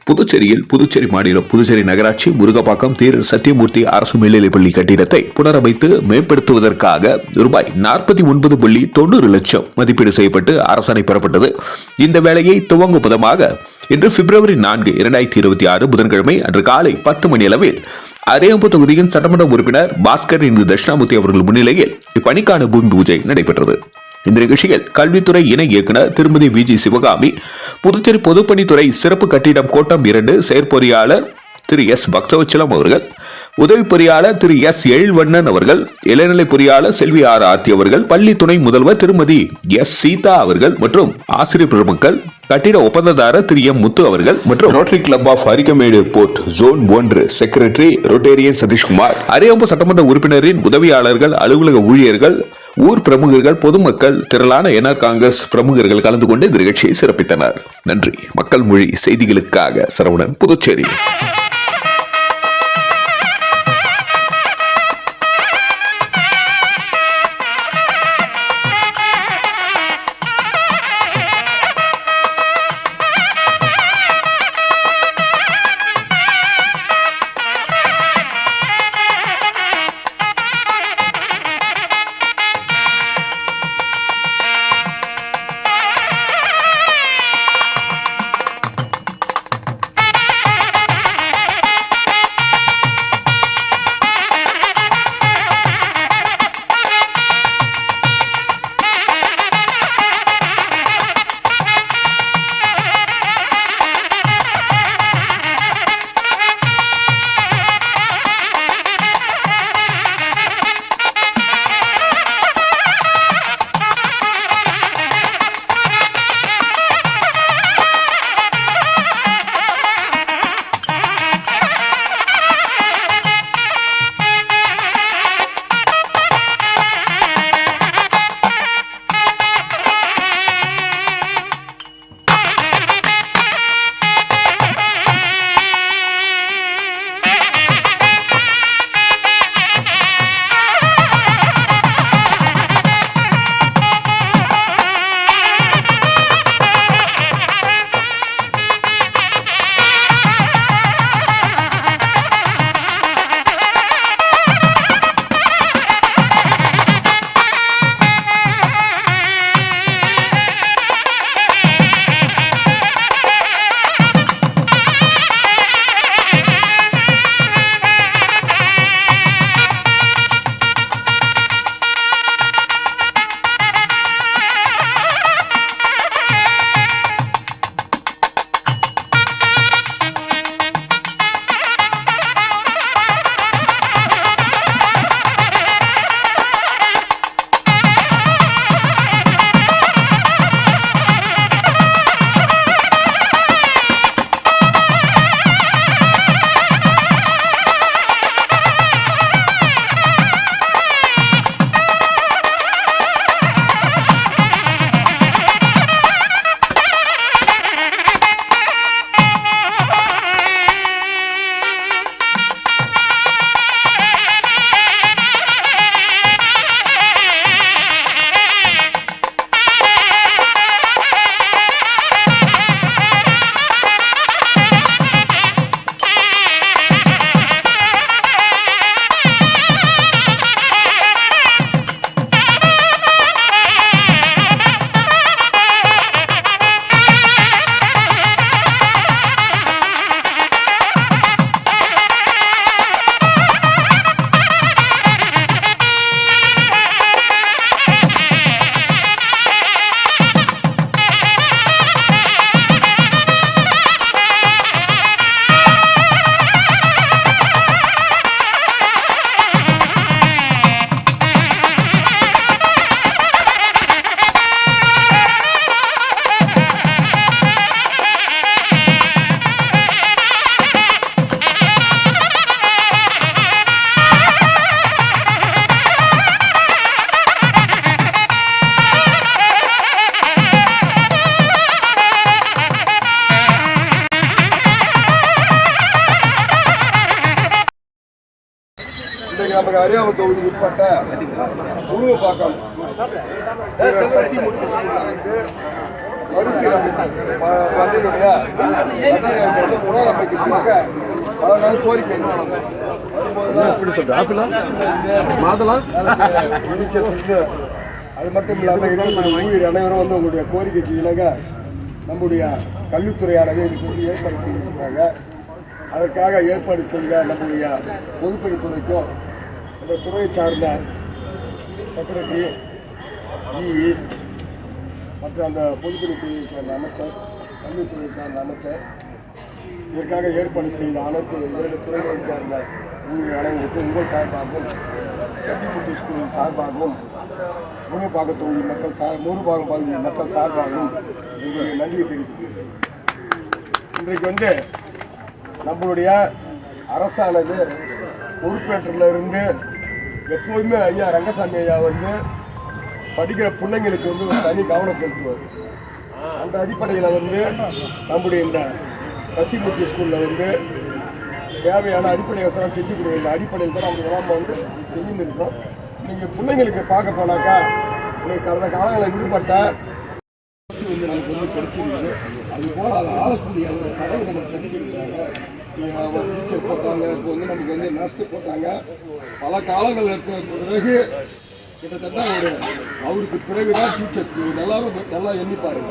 புதுச்சேரியில் புதுச்சேரி மாநிலம் புதுச்சேரி நகராட்சி முருகப்பாக்கம் தீரர் சத்தியமூர்த்தி அரசு மேல்நிலைப்பள்ளி கட்டிடத்தை புனரமைத்து மேம்படுத்துவதற்காக ரூபாய் 49.90 லட்சம் மதிப்பீடு செய்யப்பட்டு அரசாணை பெறப்பட்டது. இந்த வேலையை துவங்கும் விதமாக இன்று பிப்ரவரி 4, 2026 புதன்கிழமை அன்று காலை 10 மணி அளவில் அரியாம்பு தொகுதியின் சட்டமன்ற உறுப்பினர் பாஸ்கர் தட்சிணாமூர்த்தி அவர்கள் முன்னிலையில் இப்பணிக்கான பூமி பூஜை நடைபெற்றது. இந்த நிகழ்ச்சியில் கல்வித்துறை இணை இயக்குநர் திருமதி வி.ஜி. சிவகாமி, புதுச்சேரி பொதுப்பணித்துறை சிறப்பு கட்டிடம் கோட்டம் 2 செயற்பொறியாளர் திரு எஸ். பக்தவச்சலம் அவர்கள், உதவி பொறியாளர் திரு எஸ். எழில்வண்ணன் அவர்கள், இளநிலை பொறியாளர் செல்வி ஆர். ஆர்த்தி அவர்கள், பள்ளி துணை முதல்வர் திருமதி எஸ். சீதா அவர்கள் மற்றும் ஆசிரியர் பெருமக்கள், கட்டிட ஒப்பந்ததாரர் திரு எம். முத்து அவர்கள் மற்றும் Rotary club of Arikamedu port zone 1 secretary Rotarian Sathishkumar, அரியாம்பு சட்டமன்ற உறுப்பினரின் உதவியாளர்கள், அலுவலக ஊழியர்கள், ஊர் பிரமுகர்கள், பொதுமக்கள், திரளான என்ஆர் காங்கிரஸ் பிரமுகர்கள் கலந்து கொண்டு இந்த நிகழ்ச்சியை சிறப்பித்தனர். நன்றி. மக்கள் மொழி செய்திகளுக்காக சரவணன், புதுச்சேரி. நமக்கு அரியாம்பு தொகுதி உட்பட்ட முருகப்பாக்கம் சத்தியமூர்த்தி மறுசீரமைப்பு பள்ளியினுடைய புனரமைக்கிறதுக்காக பல நாள் கோரிக்கை அது மட்டும் இல்லாமல் இருக்கக்கூடிய ஊழியர் அனைவரும் வந்து உங்களுடைய கோரிக்கைக்கு இணங்க நம்முடைய கல்வித்துறையானது இதுக்கு வந்து ஏற்பாடு செய்திருக்கிறாங்க. அதற்காக ஏற்பாடு செய்த நம்முடைய பொதுப்பணித்துறைக்கும் அந்த துறையை சார்ந்த செக்ரட்டரி இ மற்ற அந்த பொதுப்பணித்துறையை சார்ந்த அமைச்சர் கல்வித்துறையை சார்ந்த அமைச்சர் இதற்காக ஏற்பாடு செய்த அனைத்து 2 துறைகளை சார்ந்த ஊழியர் அனைவருக்கும் உங்கள் சார்பாகவும் கல்வித்துறை ஸ்கூலின் சார்பாகவும் முருகப்பாக்கம் தொகுதி மக்கள் முருகப்பாக்கம் பகுதி மக்கள் சார்பாகவும் எங்களுடைய நன்றியை தெரிவித்துள்ளேன். இன்றைக்கு வந்து நம்மளுடைய அரசானது பொறுப்பேற்றிலிருந்து எப்போதுமே ஐயா ரங்கசாமி ஐயா வந்து படிக்கிற பிள்ளைங்களுக்கு வந்து ஒரு தனி கவனம் செலுத்துவார். அந்த அடிப்படையில் வந்து நம்முடைய இந்த சத்தியமூர்த்தி ஸ்கூலில் வந்து தேவையான அடிப்படை வசதி செஞ்சு கொடுக்குற இந்த அடிப்படையில் தான் நம்ம நம்ம வந்து செஞ்சுன்னு இருக்கோம். நீங்கள் பிள்ளைங்களுக்கு பார்க்க போனாக்கா இன்னைக்கு கடந்த காலங்களில் விடுபட்ட வந்து நமக்கு வந்து கிடைச்சிருக்குது. அதுபோல் அதை ஆளக்கூடிய அந்த கடவுள் நமக்கு கிடைச்சிருக்காங்க. டீச்சர் போட்டாங்க, இப்போ வந்து நமக்கு வந்து நர்ஸு போட்டாங்க. பல காலங்கள் இருக்கிற பிறகு கிட்டத்தட்ட அவருக்கு பிறகுதான் டீச்சர்ஸ் எல்லாரும் நல்லா எண்ணி பாருங்க.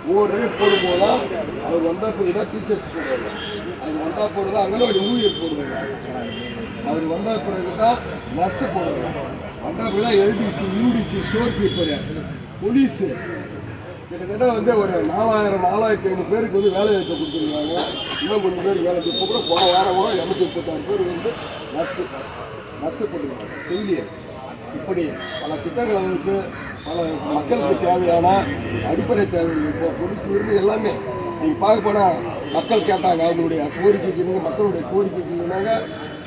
ஒவ்வொரு ரேட் போடும்போது தான் அவர் வந்தால் பிறகு தான் டீச்சர்ஸ் போடுவாங்க. அவர் வந்தால் போடுறது அங்கன்வாடி ஊழியர் போடுவாங்க. அவர் வந்தால் பிறகு தான் நர்ஸு போடுவாங்க. வந்தால் பிறகு தான் LDC, UTC, sure keeper, police கிட்டத்தட்ட வந்து ஒரு 4,500 பேருக்கு வந்து வேலை வாய்ப்பு கொடுத்துருக்காங்க. இன்னும் கொஞ்சம் பேர் வேலை இப்போ கூட போன வாரம் கூட 236 பேர் வந்து நர்ஸு போட்டுருக்காங்க. செவிலியர் இப்படி பல திட்டங்கள் வந்து பல மக்களுக்கு தேவையான அடிப்படை தேவைகள் இப்போ போலீஸ் இருந்து எல்லாமே நீங்கள் பார்க்க போனால் மக்கள் கேட்டாங்க. அவங்களுடைய கோரிக்கைக்கு மக்களுடைய கோரிக்கைக்கு இருந்தாங்க.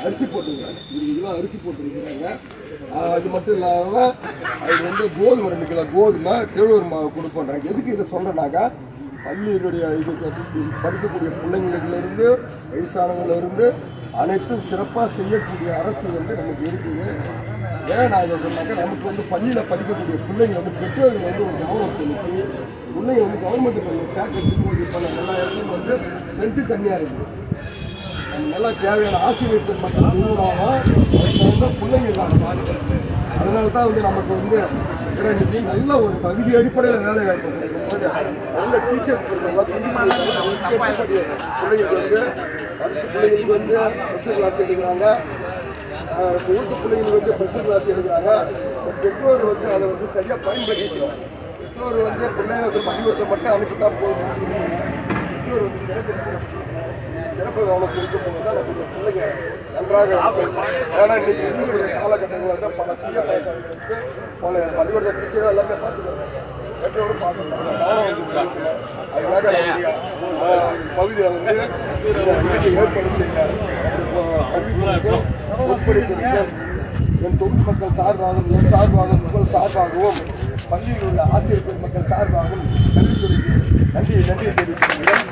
அரிசி போட்டுருக்காங்க, 20 கிலோ அரிசி போட்டுருக்கிறாங்க. அது மட்டும் இல்லாமல் அது வந்து கோதுமை 2 கிலோ கோதுமை திருவூர் மாவு கொடுப்போன்றாங்க. எதுக்கு இதை சொல்கிறேன்னாக்கா பள்ளியினுடைய இதுக்கு படிக்கக்கூடிய பிள்ளைங்களிலிருந்து வயசானவங்களிலிருந்து அனைத்தும் சிறப்பாக செய்யக்கூடிய அரசு வந்து நமக்கு இருக்குது. ஏன் நான் இதை சொன்னாக்கா நமக்கு வந்து பள்ளியில் படிக்கக்கூடிய பிள்ளைங்க வந்து பெற்றோர்கள் வந்து ஒரு கவனம் செலுத்தி பிள்ளைங்க வந்து கவர்மெண்ட் பள்ளியை சேர்க்கறதுக்கு ஒரு இப்போ எல்லா இடத்துலையும் வந்து ரெண்டு கம்மியாக இருக்குது. நம்ம நல்லா தேவையான ஆசிரியர்கள் மக்கள் நிறுவனம் பிள்ளைங்க இல்லாமல் அதனால தான் வந்து நமக்கு வந்து இன்னைக்கு நல்ல ஒரு தகுதி அடிப்படையில் வேலை வாய்ப்பு கொடுக்கும்போது நல்ல டீச்சர்ஸ் பிள்ளைங்களுக்கு வந்து பிள்ளைங்களுக்கு வந்து ஸ்பெஷல் கிளாஸ் எடுக்கிறாங்க. ஊட்டு பிள்ளைங்களுக்கு வந்து ஸ்பெஷல் கிளாஸ் எடுக்கிறாங்க. பெற்றோர் வந்து அதை வந்து சரியாக பயன்படுத்திக்கணும். பெற்றோர் வந்து பிள்ளைங்க பள்ளிக்கூடத்தை மட்டும் அனுப்பிட்டா போதும். பெற்றோர் வந்து சிறப்பு கவனம் செலுத்தும் போது தான் நம்மளுடைய பிள்ளைங்க நன்றாக இருக்கும். ஏன்னா இன்னைக்கு இருக்கக்கூடிய காலகட்டங்களில் வந்து பல தீய பழக்கங்களுக்கு பல பள்ளிக்கூட டீச்சராக எல்லாமே பார்த்துக்கிறாங்க. பெற்றோரும் பார்த்துக்கிறாங்க. அதுக்காக நம்முடைய பகுதியில் வந்து ஏற்பாடு செய்ய கல்வித்துறைக்கும் பொறுப்பெடுத்திருக்கும் என் தொகுதி மக்கள் சார்பாகவும் என் சார்பாகவும் உங்கள் சார்பாகவும் பள்ளியில் உள்ள ஆசிரியர் மக்கள் சார்பாகவும் கல்வித்துறைக்கு நன்றியை தெரிவித்துள்ளேன்.